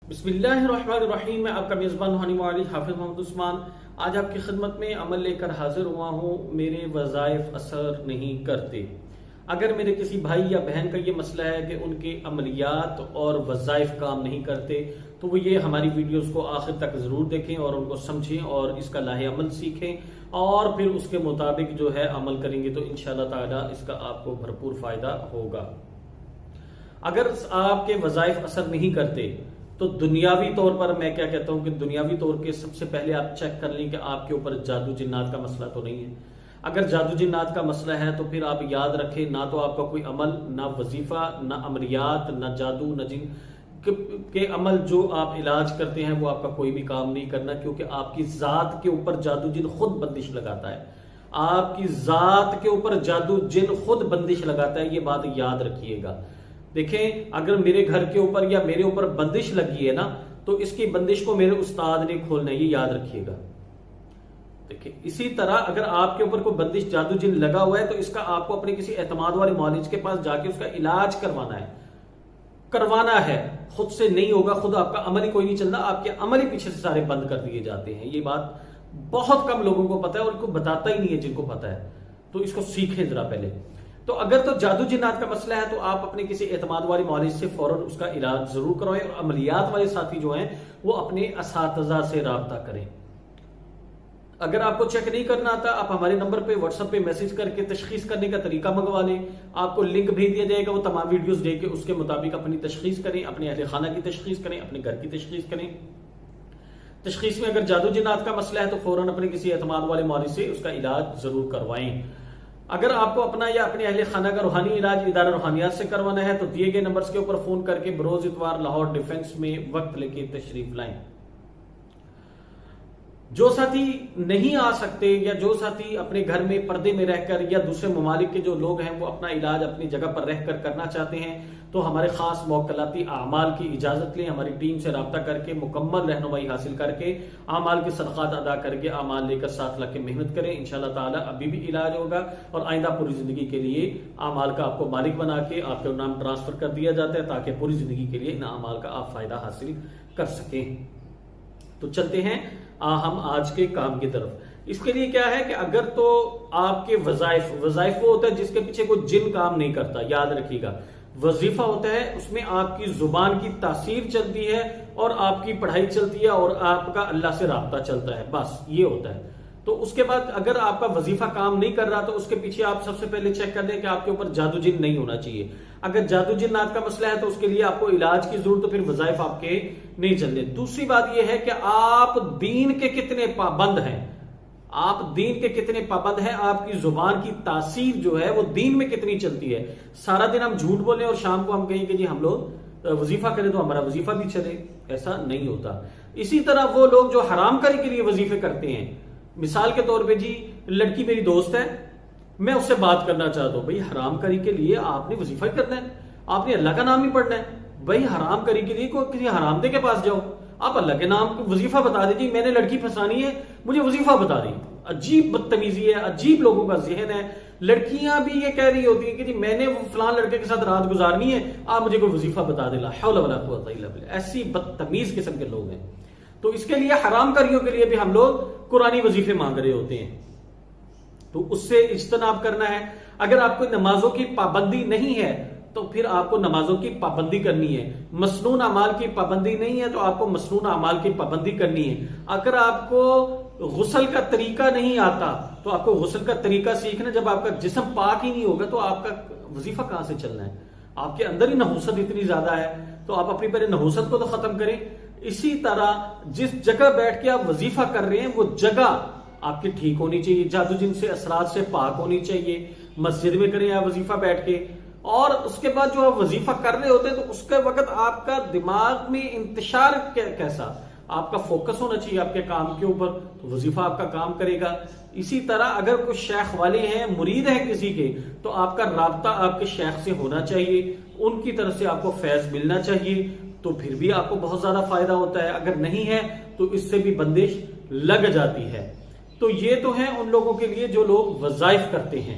बिस्मिल्लाहिर्रहमानिर्रहीम। मैं आपका मेज़बान रूहानी मौलवी हाफिज मोहम्मद उस्मान आज आपकी खिदमत में अमल लेकर हाजिर हुआ हूँ। मेरे वज़ाइफ असर नहीं करते। अगर मेरे किसी भाई या बहन का ये मसला है कि उनके अमलियात और वज़ाइफ काम नहीं करते, तो वो ये हमारी वीडियोस को आखिर तक ज़रूर देखें और उनको समझें और इसका लाहे अमल सीखें और फिर उसके मुताबिक जो है अमल करेंगे तो इंशाअल्लाह ताला इसका आपको भरपूर फ़ायदा होगा। अगर आपके वज़ाइफ असर नहीं करते तो दुनियावी तौर पर मैं क्या कहता हूं कि दुनियावी तौर के सबसे पहले आप चेक कर लें कि आपके ऊपर जादू जिन्नात का मसला तो नहीं है। अगर जादू जिन्नात का मसला है तो फिर आप याद रखें, ना तो आपका कोई अमल, ना वजीफा, ना अमलियात, ना जादू, ना जिन के अमल जो आप इलाज करते हैं वो आपका कोई भी काम नहीं करना, क्योंकि आपकी जात के ऊपर जादू जिन खुद बंदिश लगाता है। आपकी जात के ऊपर जादू जिन खुद बंदिश लगाता है, ये बात याद रखिएगा। देखें, अगर मेरे घर के ऊपर या मेरे ऊपर बंदिश लगी है ना, तो इसकी बंदिश को मेरे उस्ताद ने खोलना है, ये याद रखिएगा। देखिए, इसी तरह अगर आपके ऊपर कोई बंदिश जादू जिन लगा हुआ है तो इसका आपको अपने किसी एतमाद वाले मौलिज के पास जाके उसका इलाज करवाना है। खुद से नहीं होगा, खुद आपका अमल ही कोई नहीं चलना, आपके अमल ही पीछे से सारे बंद कर दिए जाते हैं। ये बात बहुत कम लोगों को पता है और इनको बताता ही नहीं है जिनको पता है, तो इसको सीखें जरा पहले। तो अगर तो जादू जिन्नात का मसला है तो आप अपने किसी एतमाद वाली मौलिज से फौरन उसका इलाज जरूर करवाएं और अमलियात वाले साथी जो हैं वो अपने असातिज़ा से राब्ता करें। अगर आपको चेक नहीं करना आता, आप हमारे नंबर पे व्हाट्सएप पे मैसेज करके तशखीस करने का तरीका मंगवा लें। आपको लिंक भेज दिया जाएगा, वो तमाम वीडियोस देख के उसके मुताबिक अपनी तशखीस करें, अपने अहले खाना की तशखीस करें, अपने घर की तशखीस करें। तशखीस में अगर जादू जिन्नात का मसला है तो फौरन अपने किसी एतमाद वाले मौलिज से उसका इलाज जरूर करवाएं। अगर आपको अपना या अपने अहले खाना का रूहानी इलाज इदारा रूहानियात से करवाना है तो दिए गए नंबर्स के ऊपर फोन करके बरोज इतवार लाहौर डिफेंस में वक्त लेके तशरीफ लाएं। जो साथी नहीं आ सकते या जो साथी अपने घर में पर्दे में रहकर या दूसरे ममालिक के जो लोग हैं वो अपना इलाज अपनी जगह पर रहकर करना चाहते हैं तो हमारे खास मौकलाती आमाल की इजाजत लें। हमारी टीम से रब्ता करके मुकम्मल रहनुमाई हासिल करके आमाल के सदक़ात अदा करके आमाल लेकर 7 लाख की मेहनत करें। इंशाअल्लाह ताला अभी भी इलाज होगा और आइंदा पूरी जिंदगी के लिए आमाल का आपको मालिक बना के आपके नाम ट्रांसफर कर दिया जाता है ताकि पूरी जिंदगी के लिए इन आमाल का आप फायदा हासिल कर सकें। तो चलते हैं हम आज के काम की तरफ। इसके लिए क्या है कि अगर तो आपके वज़ाइफ वो होता है जिसके पीछे कोई जिन काम नहीं करता, याद रखिएगा। वजीफा होता है उसमें आपकी जुबान की तासीर चलती है और आपकी पढ़ाई चलती है और आपका अल्लाह से राब्ता चलता है, बस ये होता है। तो उसके बाद अगर आपका वजीफा काम नहीं कर रहा तो उसके पीछे आप सबसे पहले चेक कर लें कि आपके ऊपर जादू जिन नहीं होना चाहिए। अगर जादू जिन्नात का मसला है तो उसके लिए आपको इलाज की जरूरत, तो फिर वज़ाइफ आपके नहीं चलने। दूसरी बात यह है कि आप दीन के कितने पाबंद हैं, आप दीन के कितने पाबंद हैं, आपकी जुबान की तासीर जो है वो दीन में कितनी चलती है। सारा दिन हम झूठ बोलें और शाम को हम कहें कि जी हम लोग वजीफा करें तो हमारा वजीफा भी चले, ऐसा नहीं होता। इसी तरह वो लोग जो हराम करी के लिए वजीफे करते हैं, मिसाल के तौर पे जी लड़की मेरी दोस्त है, मैं उससे बात करना चाहता हूं, भाई हराम करी के लिए आपने वजीफा ही करना है, आपने अल्लाह का नाम ही पढ़ना है। भाई हराम करी के लिए कोई किसी हरामदे के पास जाओ, आप अल्लाह के नाम वजीफा बता दीजिए, मैंने लड़की फंसानी है मुझे वजीफा बता दी। अजीब बदतमीजी है, अजीब लोगों का जहन है। लड़कियां भी ये कह रही होती है कि जी मैंने फलां लड़के के साथ रात गुजारनी है, आप मुझे कोई वजीफा बता दे। ला हौला वला कुव्वता इल्ला बिल्लाह। ऐसी बदतमीज किस्म के लोग हैं। तो इसके लिए हराम कारियों के लिए भी हम लोग कुरानी वजीफे मांग रहे होते हैं, तो उससे इज्तनाब करना है। अगर आपको नमाजों की पाबंदी नहीं है तो फिर आपको नमाजों की पाबंदी करनी है। मसनून अमाल की पाबंदी नहीं है तो आपको मसनून अमाल की पाबंदी करनी है। अगर आपको गुस्ल का तरीका नहीं आता तो आपको गुस्ल का तरीका सीखना। जब आपका जिस्म पाक ही नहीं होगा तो आपका वजीफा कहां से चलना है। आपके अंदर ही नहुसत इतनी ज्यादा है तो आप अपनी पहले नहुसत को तो खत्म करें। इसी तरह जिस जगह बैठ के आप वजीफा कर रहे हैं वो जगह आपकी ठीक होनी चाहिए, जादू जिन से असरात से पाक होनी चाहिए। मस्जिद में करें आप वजीफा बैठ के, और उसके बाद जो आप वजीफा कर रहे होते हैं तो उसके वक्त आपका दिमाग में इंतशार कैसा, आपका फोकस होना चाहिए आपके काम के ऊपर, तो वजीफा आपका काम करेगा। इसी तरह अगर कोई शेख वाले हैं, मुरीद हैं किसी के, तो आपका राब्ता आपके शेख से होना चाहिए, उनकी तरफ से आपको फैज मिलना चाहिए, तो फिर भी आपको बहुत ज्यादा फायदा होता है। अगर नहीं है तो इससे भी बंदिश लग जाती है। तो ये तो है उन लोगों के लिए जो लोग वज़ाइफ करते हैं।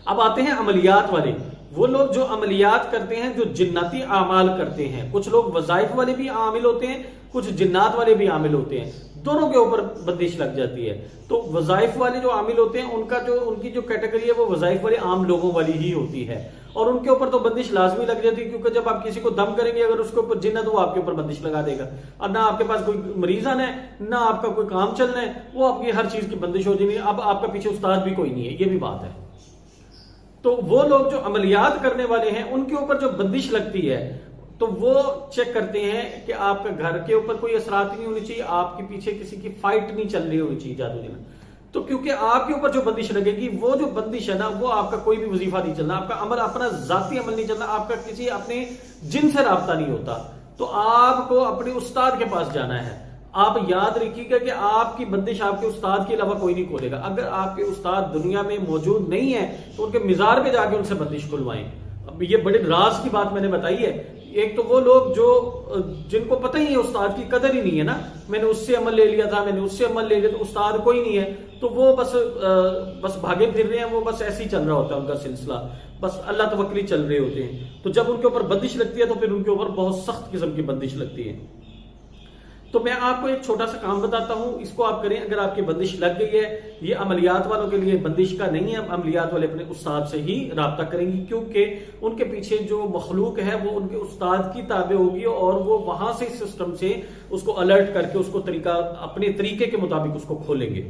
अब आते हैं अमलियात वाले। وہ لوگ جو عملیات کرتے ہیں، جو جناتی اعمال کرتے ہیں. کچھ لوگ وظائف والے بھی عامل ہوتے ہیں، کچھ جنات والے بھی عامل ہوتے ہیں، دونوں کے اوپر بندش لگ جاتی ہے. تو وظائف والے جو عامل ہوتے ہیں ان کی جو کیٹیگری ہے وہ وظائف والے عام لوگوں والی ہی ہوتی ہے، اور ان کے اوپر تو بندش لازمی لگ جاتی ہے، کیونکہ جب آپ کسی کو دم کریں گے اگر اس کے اوپر جن ہے تو وہ آپ کے اوپر بندش لگا دے گا. اور نہ آپ کے پاس کوئی مریض آنا ہے، نہ آپ کا کوئی کام چلنا ہے، وہ آپ کی ہر چیز کی بندش ہو جائے گی. اب آپ کا پیچھے استاد بھی کوئی نہیں ہے، یہ بھی بات ہے. تو وہ لوگ جو عملیات کرنے والے ہیں ان کے اوپر جو بندش لگتی ہے تو وہ چیک کرتے ہیں کہ آپ کا گھر کے اوپر کوئی اثرات نہیں ہونے چاہیے، آپ کے پیچھے کسی کی فائٹ نہیں چل رہی ہونی چاہیے جادو جنا. تو کیونکہ آپ کے اوپر جو بندش لگے گی، وہ جو بندش ہے نا، وہ آپ کا کوئی بھی وظیفہ نہیں چلنا، آپ کا عمل اپنا ذاتی عمل نہیں چلنا، آپ کا کسی اپنے جن سے رابطہ نہیں ہوتا. تو آپ کو اپنے استاد کے پاس جانا ہے. آپ یاد رکھیے گا کہ آپ کی بندش آپ کے استاد کے علاوہ کوئی نہیں کھولے گا. اگر آپ کے استاد دنیا میں موجود نہیں ہے تو ان کے مزار پہ جا کے ان سے بندش کھلوائیں. اب یہ بڑے راز کی بات میں نے بتائی ہے. ایک تو وہ لوگ جن کو پتہ ہی ہے استاد کی قدر ہی نہیں ہے نا، میں نے اس سے عمل لے لیا تھا، میں نے اس سے عمل لے لیا، تو استاد کوئی نہیں ہے، تو وہ بس بھاگے پھر رہے ہیں، وہ بس ایسے ہی چل رہا ہوتا ہے ان کا سلسلہ، بس اللہ توکلی چل رہے ہوتے ہیں. تو جب ان کے اوپر بندش لگتی ہے تو پھر ان کے اوپر بہت سخت قسم کی بندش لگتی ہے. تو میں آپ کو ایک چھوٹا سا کام بتاتا ہوں، اس کو آپ کریں. اگر آپ کی بندش لگ گئی ہے، یہ عملیات والوں کے لیے بندش کا نہیں ہے، عملیات والے اپنے استاد سے ہی رابطہ کریں گی، کیونکہ ان کے پیچھے جو مخلوق ہے وہ ان کے استاد کی تابع ہوگی، اور وہ وہاں سے سسٹم سے اس کو الرٹ کر کے اس کو اپنے طریقے کے مطابق اس کو کھولیں گے.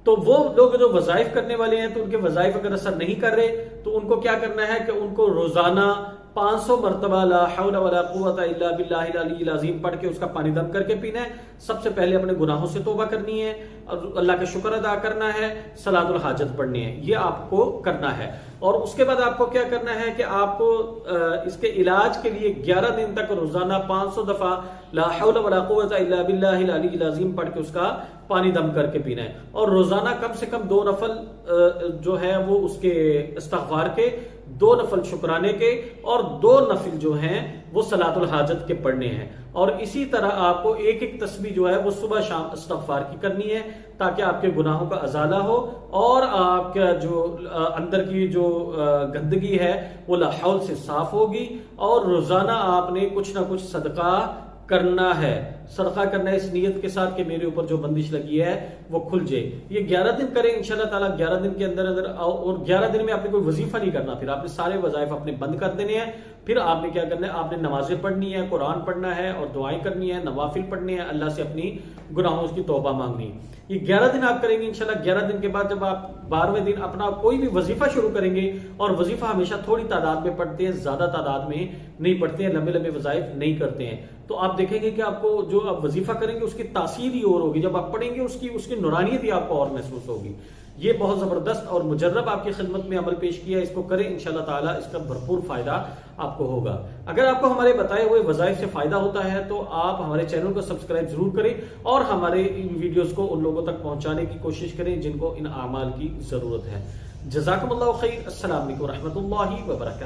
تو وہ لوگ جو وظائف کرنے والے ہیں، تو ان کے وظائف اگر اثر نہیں کر رہے تو ان کو کیا کرنا ہے کہ ان کو روزانہ 500 مرتبہ لا حول ولا قوت الا باللہ العلی العظیم پڑھ کے اس کا پانی دم کر کے پینا ہے. سب سے پہلے اپنے گناہوں سے توبہ کرنی ہے، اور اللہ کا شکر ادا کرنا ہے، صلاۃ الحاجت پڑھنی ہے، یہ آپ کو کرنا ہے. اور اس کے بعد آپ کو کیا کرنا ہے کہ آپ کو اس کے علاج کے لیے 11 دن تک روزانہ 500 دفعہ لا حول ولا قوت الا باللہ العلی العظیم پڑھ کے اس کا پانی دم کر کے پینا ہے. اور روزانہ کم سے کم 2 نفل جو ہے وہ اس کے استغفار کے، 2 نفل شکرانے کے، اور 2 نفل جو ہیں وہ صلاۃ الحاجت کے پڑھنے ہیں. اور اسی طرح آپ کو ایک تسبیح جو ہے وہ صبح شام استغفار کی کرنی ہے، تاکہ آپ کے گناہوں کا ازالہ ہو، اور آپ کا جو اندر کی جو گندگی ہے وہ لا حول سے صاف ہوگی. اور روزانہ آپ نے کچھ نہ کچھ صدقہ کرنا ہے. صدقہ کرنا ہے اس نیت کے ساتھ کہ میرے اوپر جو بندش لگی ہے وہ کھل جائے. یہ 11 دن کریں انشاءاللہ تعالیٰ. 11 دن کے اندر اور 11 دن میں آپ نے کوئی وظیفہ نہیں کرنا، پھر آپ نے سارے وظائف اپنے بند کر دینے ہیں. پھر آپ نے کیا کرنا ہے، آپ نے نمازیں پڑھنی ہے، قرآن پڑھنا ہے، اور دعائیں کرنی ہے، نوافل پڑھنے ہیں، اللہ سے اپنی گناہوں کی توبہ مانگنی. یہ 11 دن آپ کریں گے انشاءاللہ. 11 دن کے بعد جب آپ 12ویں دن اپنا کوئی بھی وظیفہ شروع کریں گے، اور وظیفہ ہمیشہ تھوڑی تعداد میں پڑھتے ہیں، زیادہ تعداد میں نہیں پڑھتے ہیں، لمبے لمبے وظائف نہیں کرتے ہیں، تو آپ دیکھیں گے کہ آپ کو جو آپ وظیفہ کریں گے اس کی تاثیر ہی اور ہوگی. جب آپ پڑھیں گے اس کی نورانیت ہی آپ کو اور محسوس ہوگی. یہ بہت زبردست اور مجرب آپ کی خدمت میں عمل پیش کیا ہے. اس کو کریں انشاءاللہ تعالیٰ، اس کا بھرپور فائدہ آپ کو ہوگا. اگر آپ کو ہمارے بتائے ہوئے وظائف سے فائدہ ہوتا ہے تو آپ ہمارے چینل کو سبسکرائب ضرور کریں، اور ہمارے ان ویڈیوز کو ان لوگوں تک پہنچانے کی کوشش کریں جن کو ان اعمال کی ضرورت ہے. جزاکم اللہ خیر. السلام علیکم ورحمۃ اللہ وبرکاتہ.